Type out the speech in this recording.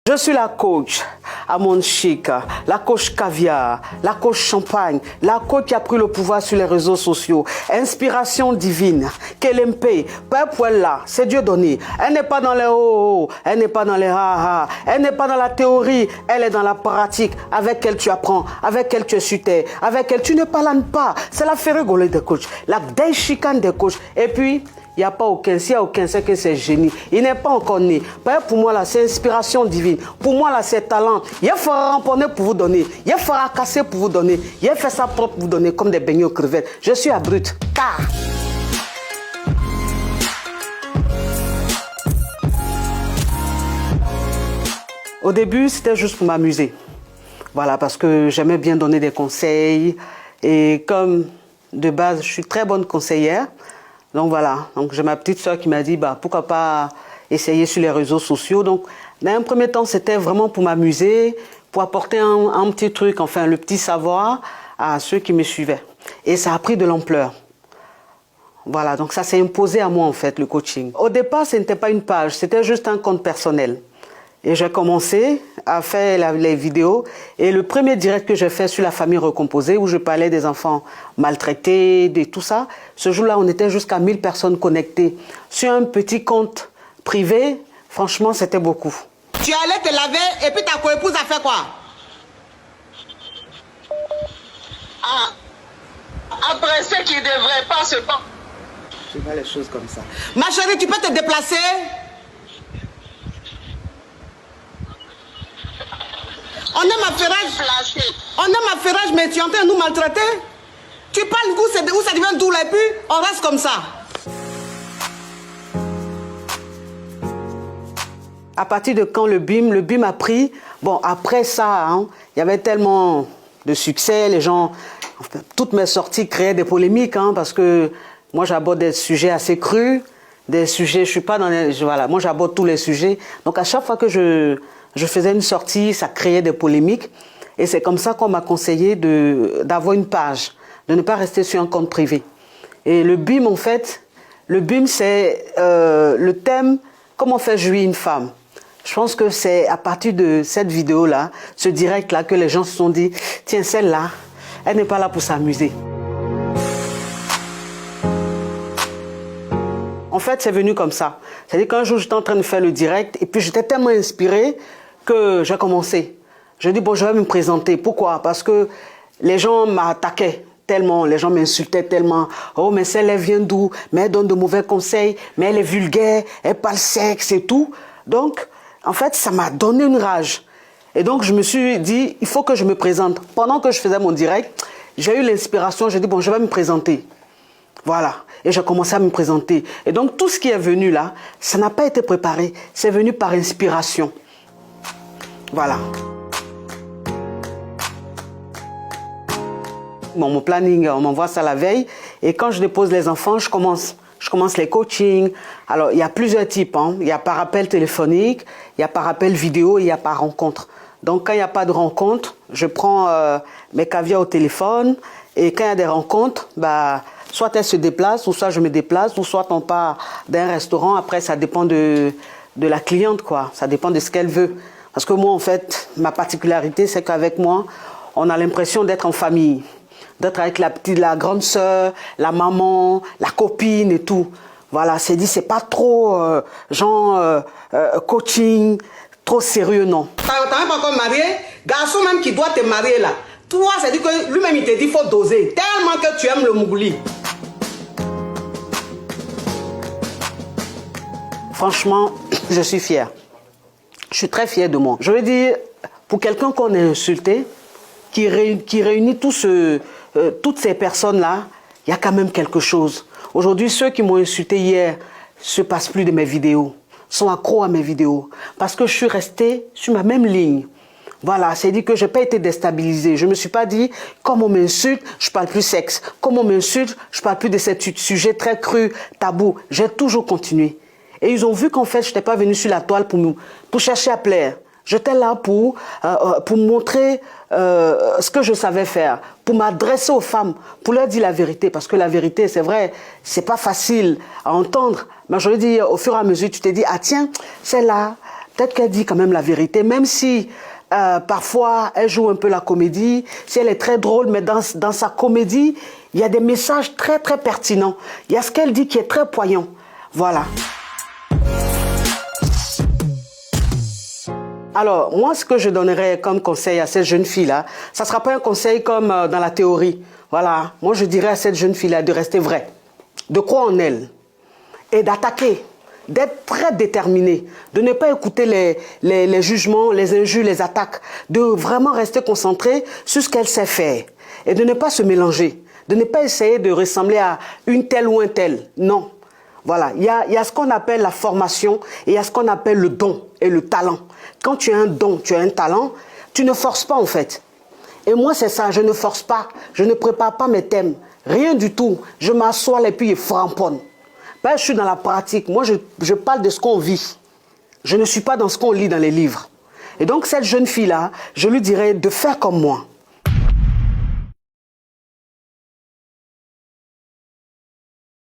Je suis la coach à mon chic, la coach caviar, la coach champagne, la coach qui a pris le pouvoir sur les réseaux sociaux. Inspiration divine, KLMP, Père Pouella, c'est Dieu donné. Elle n'est pas dans les oh, elle n'est pas dans les ha, elle n'est pas dans la théorie, elle est dans la pratique avec elle tu apprends, avec elle tu es sur terre, avec elle tu ne parles pas. C'est la ferrugolée des coachs, la déchicane des coachs. Et puis, il n'y a pas aucun, s'il n'y a aucun, c'est que c'est génie. Il n'est pas encore né. Pour moi, là, c'est inspiration divine. Pour moi, là, c'est talent. Il fera ramponner pour vous donner. Il fera casser pour vous donner. Il fait ça propre pour vous donner comme des beignets aux crevettes. Je suis à brut. Car. Au début, c'était juste pour m'amuser. Voilà, parce que j'aimais bien donner des conseils. Et comme de base, je suis très bonne conseillère. Donc voilà, donc j'ai ma petite soeur qui m'a dit pourquoi pas essayer sur les réseaux sociaux. Donc dans un premier temps, c'était vraiment pour m'amuser, pour apporter un petit truc, enfin le petit savoir à ceux qui me suivaient. Et ça a pris de l'ampleur. Voilà, donc ça s'est imposé à moi en fait, le coaching. Au départ, ce n'était pas une page, c'était juste un compte personnel. Et j'ai commencé à faire les vidéos. Et le premier direct que j'ai fait sur la famille recomposée, où je parlais des enfants maltraités, de tout ça, ce jour-là, on était jusqu'à 1000 personnes connectées. Sur un petit compte privé, franchement, c'était beaucoup. Tu allais te laver et puis ta coépouse a fait quoi? Après ce qui ne devrait pas se passer. Je vois les choses comme ça. Ma chérie, tu peux te déplacer? On aime ma ferrage, mais tu es en train de nous maltraiter. Tu parles où ça devient doux là et puis on reste comme ça. À partir de quand le BIM a pris, bon après ça, il y avait tellement de succès, les gens, toutes mes sorties créaient des polémiques, parce que moi j'aborde des sujets assez crus, des sujets, je suis pas dans les, voilà, moi j'aborde tous les sujets, donc à chaque fois que je faisais une sortie, ça créait des polémiques. Et c'est comme ça qu'on m'a conseillé d'avoir une page, de ne pas rester sur un compte privé. Et le BIM, en fait, le BIM, c'est le thème « Comment faire jouir une femme ». Je pense que c'est à partir de cette vidéo-là, ce direct-là, que les gens se sont dit « Tiens, celle-là, elle n'est pas là pour s'amuser ». En fait, c'est venu comme ça. C'est-à-dire qu'un jour, j'étais en train de faire le direct et puis j'étais tellement inspirée que j'ai commencé. Je dis, bon, je vais me présenter. Pourquoi? Parce que les gens m'attaquaient tellement, les gens m'insultaient tellement. Oh, mais celle, elle vient d'où? Mais elle donne de mauvais conseils, mais elle est vulgaire, elle parle sexe et tout. Donc, en fait, ça m'a donné une rage. Et donc, je me suis dit, il faut que je me présente. Pendant que je faisais mon direct, j'ai eu l'inspiration, j'ai dit, bon, je vais me présenter. Voilà. Et j'ai commencé à me présenter. Et donc, tout ce qui est venu là, ça n'a pas été préparé. C'est venu par inspiration. Voilà. Bon, mon planning, on m'envoie ça la veille. Et quand je dépose les enfants, je commence les coachings. Alors, il y a plusieurs types. Il y a par appel téléphonique, il y a par appel vidéo et il y a par rencontre. Donc, quand il n'y a pas de rencontre, je prends mes caviars au téléphone. Et quand il y a des rencontres, soit elles se déplacent, ou soit je me déplace, ou soit on part d'un restaurant. Après, ça dépend de la cliente, quoi. Ça dépend de ce qu'elle veut. Parce que moi, en fait, ma particularité, c'est qu'avec moi, on a l'impression d'être en famille. D'être avec la grande sœur, la maman, la copine et tout. Voilà, c'est dit, c'est pas trop coaching, trop sérieux, non. T'as même pas encore marié? Garçon même qui doit te marier là. Toi, c'est dit que lui-même, il te dit qu'il faut doser. Tellement que tu aimes le mougouli. Franchement, je suis fière. Je suis très fière de moi. Je veux dire, pour quelqu'un qu'on a insulté, qui réunit toutes ces personnes-là, il y a quand même quelque chose. Aujourd'hui, ceux qui m'ont insulté hier ne se passent plus de mes vidéos, sont accros à mes vidéos, parce que je suis restée sur ma même ligne. Voilà, c'est dit que je n'ai pas été déstabilisée. Je ne me suis pas dit, comme on m'insulte, je ne parle plus sexe. Comme on m'insulte, je ne parle plus de ces sujets très crus, tabous. J'ai toujours continué. Et ils ont vu qu'en fait, je n'étais pas venue sur la toile pour chercher à plaire. J'étais là pour montrer ce que je savais faire, pour m'adresser aux femmes, pour leur dire la vérité. Parce que la vérité, c'est vrai, c'est pas facile à entendre. Mais je veux dire, au fur et à mesure, tu te dis, ah tiens, celle-là, peut-être qu'elle dit quand même la vérité, même si parfois elle joue un peu la comédie, si elle est très drôle, mais dans sa comédie, il y a des messages très très pertinents. Il y a ce qu'elle dit qui est très poignant. Voilà. Alors, moi, ce que je donnerais comme conseil à cette jeune fille-là, ça ne sera pas un conseil comme dans la théorie. Voilà, moi, je dirais à cette jeune fille-là de rester vraie, de croire en elle et d'attaquer, d'être très déterminée, de ne pas écouter les jugements, les injures, les attaques, de vraiment rester concentrée sur ce qu'elle sait faire et de ne pas se mélanger, de ne pas essayer de ressembler à une telle ou un tel. Non. Voilà, il y a ce qu'on appelle la formation et il y a ce qu'on appelle le don et le talent. Quand tu as un don, tu as un talent, tu ne forces pas en fait. Et moi, c'est ça, je ne force pas, je ne prépare pas mes thèmes, rien du tout. Je m'assois et puis je framponne. Ben, je suis dans la pratique, moi je parle de ce qu'on vit. Je ne suis pas dans ce qu'on lit dans les livres. Et donc cette jeune fille-là, je lui dirais de faire comme moi.